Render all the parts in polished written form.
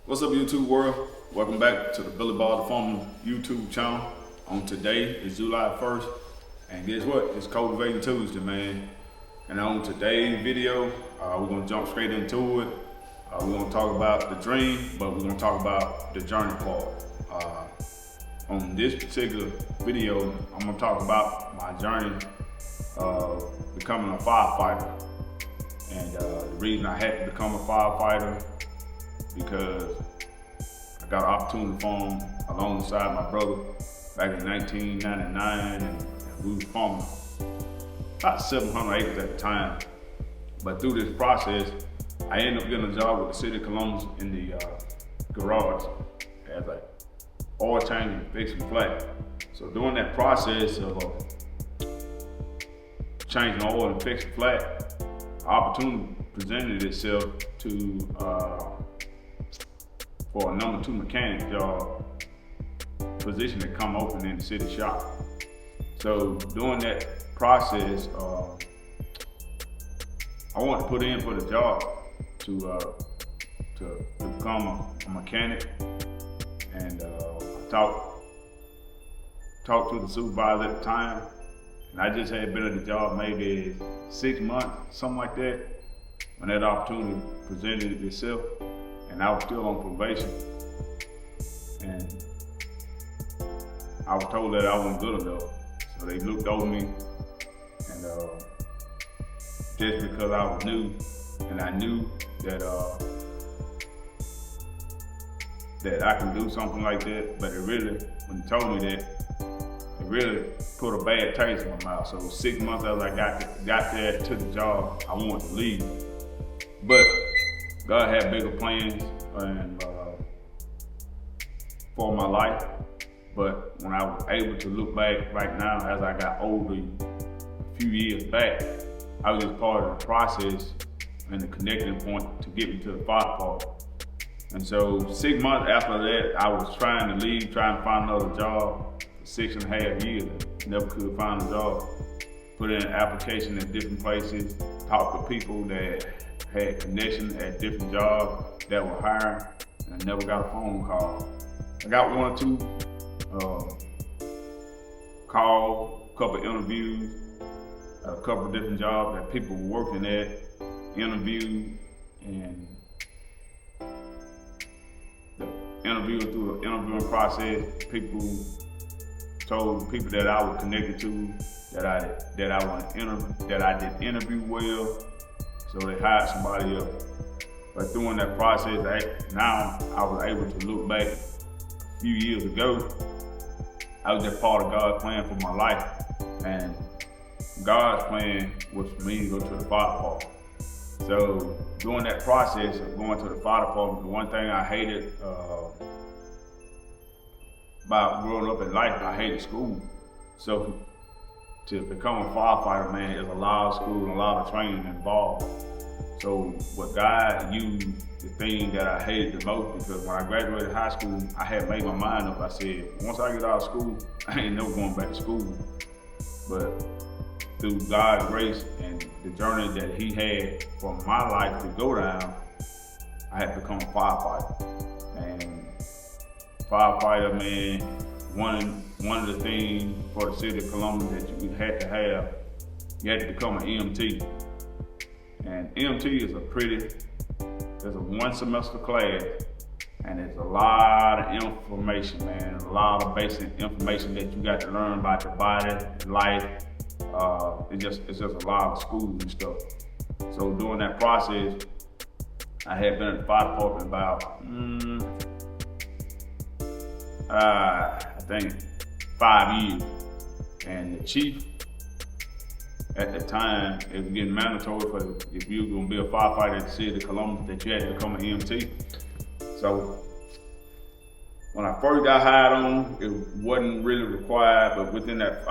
What's up, YouTube world? Welcome back to the Billy Ball the Farmer YouTube channel. On today is July 1st, and guess what? It's Cultivating Tuesday, man. And on today's video, we're gonna jump straight into it. We're gonna talk about the dream, but we're gonna talk about the journey part. On this particular video, I'm gonna talk about my journey becoming a firefighter. And the reason I had to become a firefighter, because I got an opportunity to farm alongside my brother back in 1999, and we were farming about 700 acres at the time. But through this process, I ended up getting a job with the city of Columbus in the garage as like oil change and fixing flat. So during that process of changing oil and fixing flat, opportunity presented itself to for a number 2 mechanic job position to come open in the city shop. So during that process, I wanted to put in for the job to become a mechanic, and I talked to the supervisor at the time, and I just had been at the job maybe 6 months, something like that, when that opportunity presented itself, and I was still on probation. And I was told that I wasn't good enough. So they looked over me, and just because I was new, and I knew that that I can do something like that, but it really, when he told me that, it really put a bad taste in my mouth. So 6 months after I got there to the job, I wanted to leave. But God had bigger plans and for my life. But when I was able to look back right now, as I got older, a few years back, I was just part of the process and the connecting point to get me to the fire department. And so 6 months after that, I was trying to leave, trying to find another job for 6.5 years. Never could find a job. Put in an application at different places, talked to people that had connections at different jobs that were hiring, and I never got a phone call. I got 1 or 2 calls, a couple of interviews, a couple of different jobs that people were working at, interviewed, and through the interviewing process, people told people that I was connected to that I did interview well, so they hired somebody else. But during that process, now I was able to look back a few years ago. I was just part of God's plan for my life, and God's plan was for me to go to the fire department. So during that process of going to the fire department, the one thing I hated about growing up in life, I hated school. So to become a firefighter, man, there's a lot of school and a lot of training involved. So what God used, the thing that I hated the most, because when I graduated high school, I had made my mind up. I said, once I get out of school, I ain't never going back to school. But through God's grace and the journey that He had for my life to go down, I had become a firefighter. And firefighter, man, one of the things for the city of Columbus that you had to have, you had to become an EMT. And EMT is there's a 1 semester class, and it's a lot of information, man. A lot of basic information that you got to learn about your body, life. It's just a lot of school and stuff. So during that process, I had been at the fire department about, I think 5 years. And the chief at the time, it was getting mandatory for if you were gonna be a firefighter at the city of Columbus, that you had to become an EMT. So when I first got hired on, it wasn't really required, but within that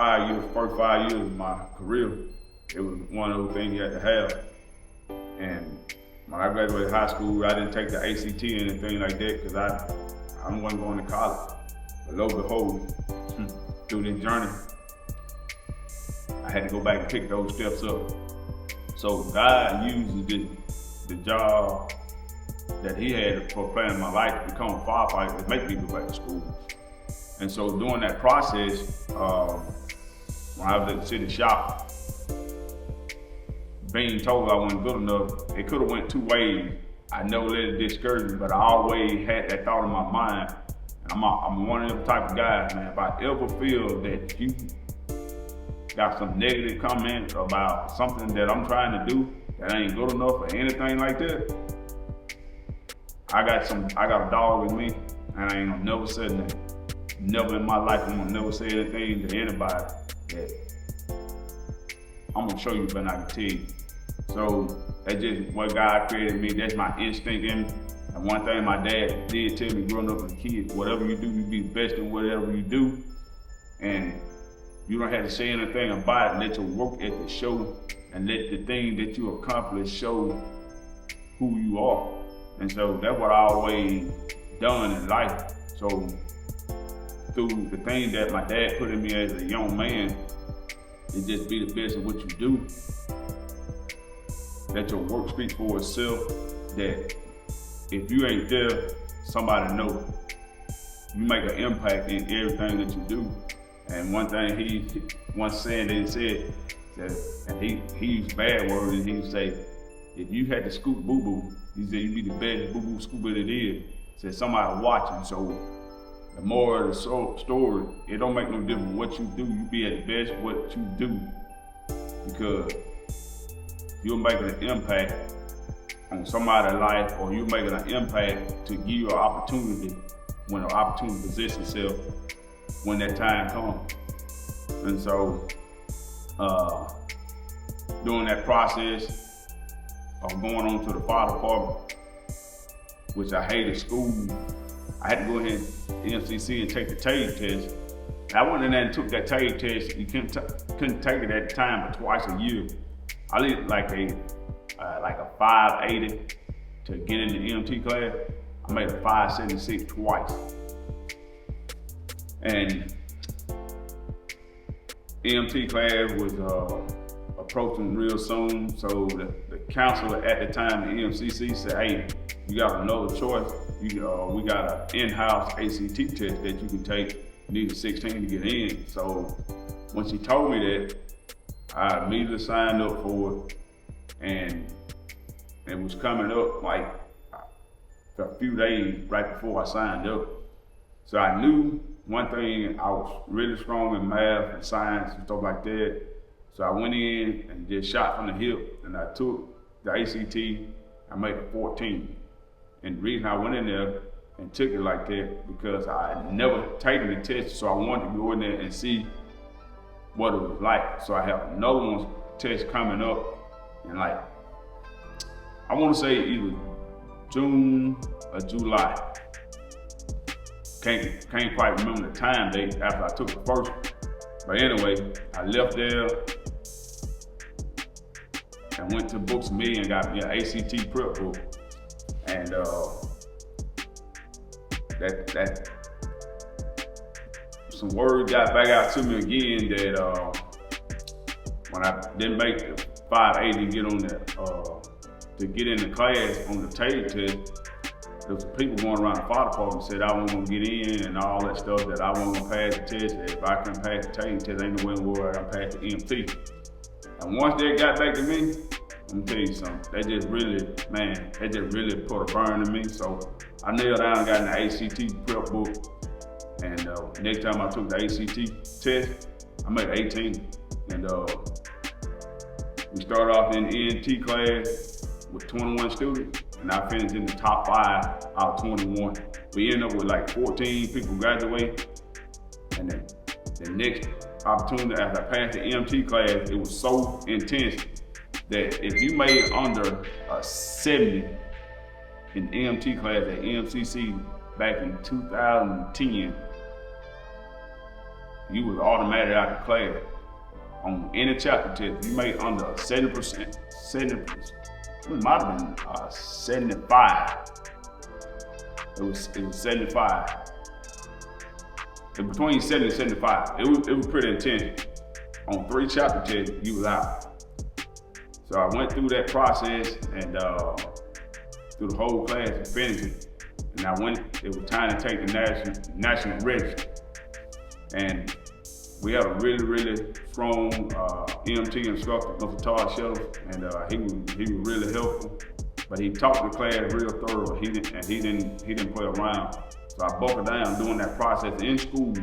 first 5 years of my career, it was one of those things you had to have. And when I graduated high school, I didn't take the ACT or anything like that, because I wasn't going to college. But lo and behold, through this journey, I had to go back and pick those steps up. So God uses the job that he had for planning my life to become a firefighter to make me go back to school. And so during that process, when I was at the city shop, being told I wasn't good enough, it could have went two ways. I never let it discourage me, but I always had that thought in my mind. I'm one of them type of guys, man. If I ever feel that you got some negative comment about something that I'm trying to do that ain't good enough or anything like that, I got a dog in me, and I ain't gonna never say nothing. Never in my life I'm gonna never say anything to anybody that I'm gonna show you, but I can tell you. So that's just what God created me. That's my instinct in me. And one thing my dad did tell me growing up as a kid, whatever you do, you be the best in whatever you do. And you don't have to say anything about it. Let your work ethic show, and let the thing that you accomplish show who you are. And so that's what I always done in life. So through the thing that my dad put in me as a young man, it just be the best of what you do. Let your work speak for itself, that if you ain't there, somebody know. You make an impact in everything that you do. And one thing he once said, and he used bad words, and he would say, if you had to scoop boo-boo, he said you'd be the best boo-boo scooper that is. He said somebody watching. So the moral of the story, it don't make no difference what you do, you be at the best what you do. Because you're making an impact on somebody's life, or you're making an impact to give you an opportunity when an opportunity presents itself when that time comes. And so during that process of going on to the fire department, which I hated school, I had to go ahead to MCC and take the TAGE test. I went in there and took that TAGE test. You couldn't take it at the time, but twice a year. I did like a 580 to get in the EMT class. I made a 576 twice. And EMT class was approaching real soon, so the counselor at the time, the EMCC, said, hey, you got another choice. We got an in-house ACT test that you can take. You need a 16 to get in. So when she told me that, I immediately signed up for it, and it was coming up like a few days right before I signed up. So I knew one thing, I was really strong in math and science and stuff like that. So I went in and just shot from the hip, and I took the ACT. I made a 14. And the reason I went in there and took it like that, because I had never taken the test, so I wanted to go in there and see what it was like. So I have another one test coming up, and like, I want to say either June or July. Can't quite remember the time date after I took the first one. But anyway, I left there and went to Books Me and got me an ACT prep book. And that some word got back out to me again that when I didn't make the 580 to get on the to get in the class on the TAGE test, there was people going around the fire department said I wasn't gonna get in and all that stuff, that I wasn't gonna pass the test. If I couldn't pass the TAGE test, ain't no way in the world I pass the EMT. And once they got back to me, I'm gonna tell you something, that just really put a burn in me. So I nailed down and got in the ACT prep book. And next time I took the ACT test, I made 18. And we started off in the ENT class with 21 students, and I finished in the top 5 out of 21. We ended up with like 14 people graduate. And then the next opportunity after I passed the EMT class, it was so intense that if you made under a 70 in EMT class at EMCC back in 2010, you was automatic out the class. On any chapter test, you made under 70%, it might have been 75. It was 75. And between 70 and 75, it was pretty intense. On 3 chapter tests, you was out. So I went through that process, and through the whole class and finished it. And I went, it was time to take the national register. And we had a really, really strong EMT instructor, Mr. Todd Shuttles, and he was really helpful. But he taught the class real thorough. He didn't play around. So I buckled down doing that process in school.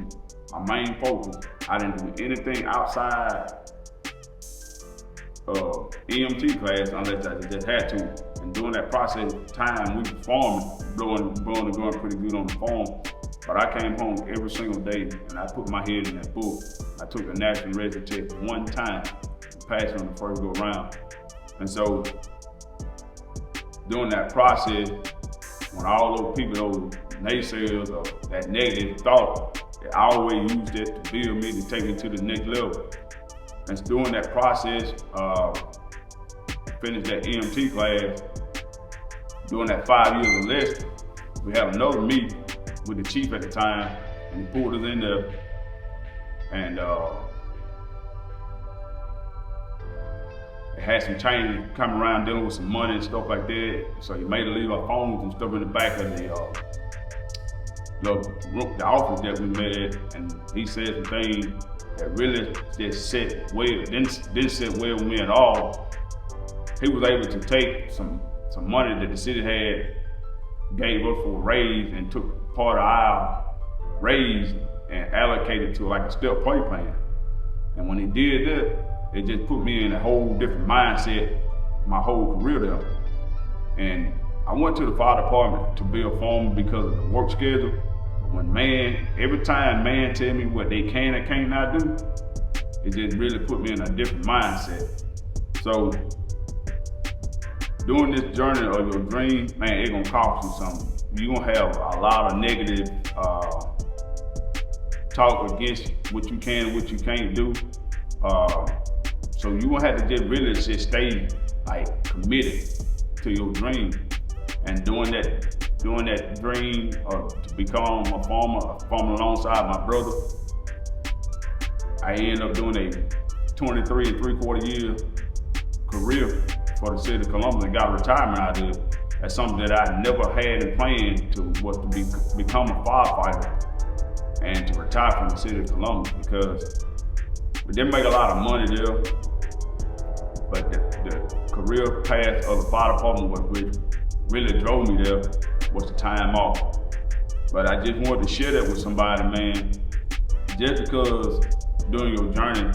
My main focus, I didn't do anything outside of EMT class unless I just had to. And during that process time, we were farming, blowing and going pretty good on the farm. But I came home every single day and I put my head in that book. I took the national register test one time and passed it on the first go around. And so during that process, when all those people, those naysayers or that negative thought, I always used it to build me, to take me to the next level. And during that process, finished that EMT class, during that 5 years of lesson, we had another meeting with the chief at the time, and he pulled us in there, and it had some changes coming around dealing with some money and stuff like that. So he made us leave our phones and stuff in the back of the office that we met at, and he said some things that really just set well, didn't sit well with me at all. He was able to take some money that the city had gave us for a raise and took part of our raise and allocated to like a step pay plan. And when he did that, it just put me in a whole different mindset my whole career there. And I went to the fire department to be a foreman because of the work schedule. But when every time man tell me what they can and cannot do, it just really put me in a different mindset. So doing this journey of your dream, man, it's gonna cost you something. You're gonna have a lot of negative talk against what you can and what you can't do. So you gonna have to just really just stay like committed to your dream. And doing that dream to become a farmer alongside my brother, I ended up doing a 23 3/4 year career for the city of Columbus and got retirement out of it. That's something that I never had in plan was to become a firefighter and to retire from the city of Columbus, because we didn't make a lot of money there, but the career path of the fire department, which really drove me there, was the time off. But I just wanted to share that with somebody, man. Just because during your journey,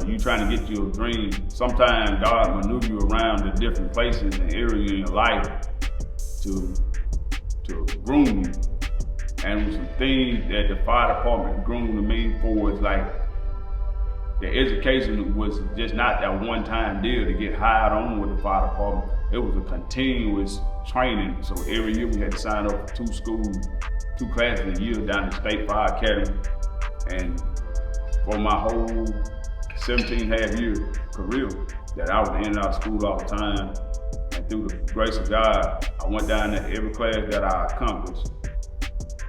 you trying to get to your dream, sometimes God maneuver you around the different places and areas in your life to groom you. And some things that the fire department groomed me for is like, the education was just not that one-time deal to get hired on with the fire department. It was a continuous training. So every year we had to sign up for two classes a year down the State Fire Academy. And for my whole 17.5 year career that I was in and out of school all the time, and through the grace of God, I went down to every class that I accomplished,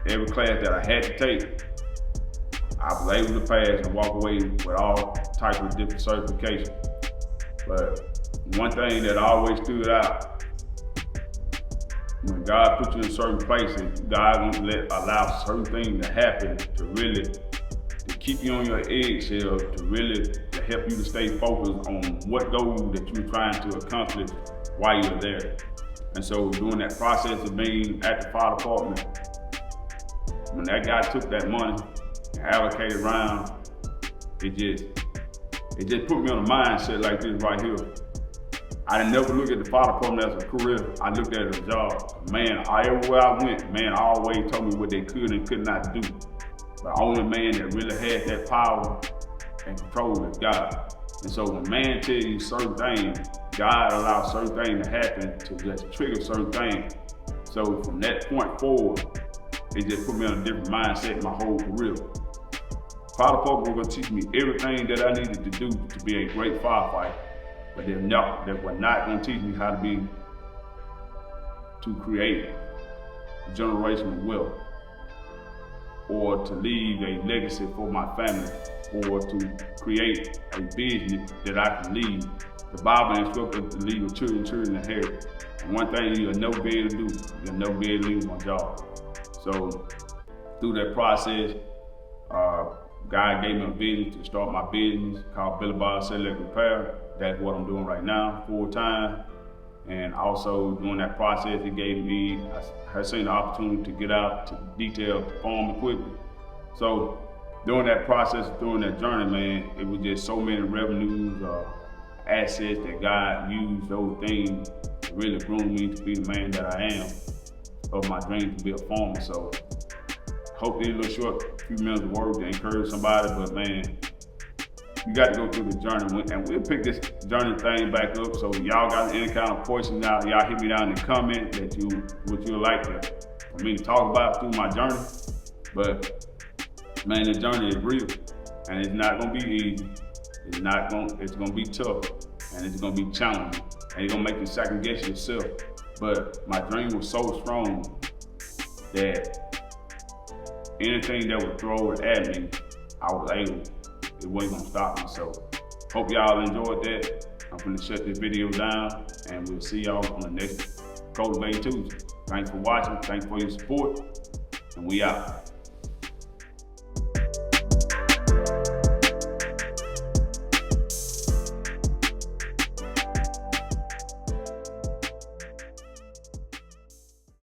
every class that I had to take, I was able to pass and walk away with all types of different certifications. But one thing that always stood out, when God puts you in certain places, God won't allow certain things to happen to keep you on your eggshells, to help you to stay focused on what goal that you're trying to accomplish while you're there. And so during that process of being at the fire department, when that guy took that money and allocated around, it just put me on a mindset like this right here. I didn't never look at the fire department as a career. I looked at it as a job. Man, everywhere I went, man, always told me what they could and could not do. The only man that really had that power and control is God. And so when man tells you certain things, God allows certain things to happen to just trigger certain things. So from that point forward, it just put me on a different mindset my whole career. Fire department were gonna teach me everything that I needed to do to be a great firefighter, but they were not gonna teach me how to create generational wealth or to leave a legacy for my family or to create a business that I can lead. The Bible instructs us to leave with children inherit. And one thing you'll never be able to do, you'll never be able to leave my job. So through that process, God gave me a vision to start my business called Billy Bob Select Repair. That's what I'm doing right now, full time. And also during that process, it gave me, I seen the opportunity to get out to detail farm equipment. So during that process, during that journey, man, it was just so many revenues, assets that God used those things to really groom me to be the man that I am, of my dream to be a farmer. So hope these little short few minutes of work to encourage somebody, but man, you got to go through the journey, and we'll pick this journey thing back up. So y'all got any kind of questions out, y'all hit me down in the comment that what you would like for me to talk about through my journey. But man, the journey is real, and it's not gonna be easy. It's gonna be tough, and it's gonna be challenging, and it's gonna make you second guess yourself. But my dream was so strong that anything that would throw it at me, I was able. It wasn't gonna stop me. So hope y'all enjoyed that. I'm gonna shut this video down, and we'll see y'all on the next Cultivating Tuesday. Thanks for watching, thanks for your support, and we out.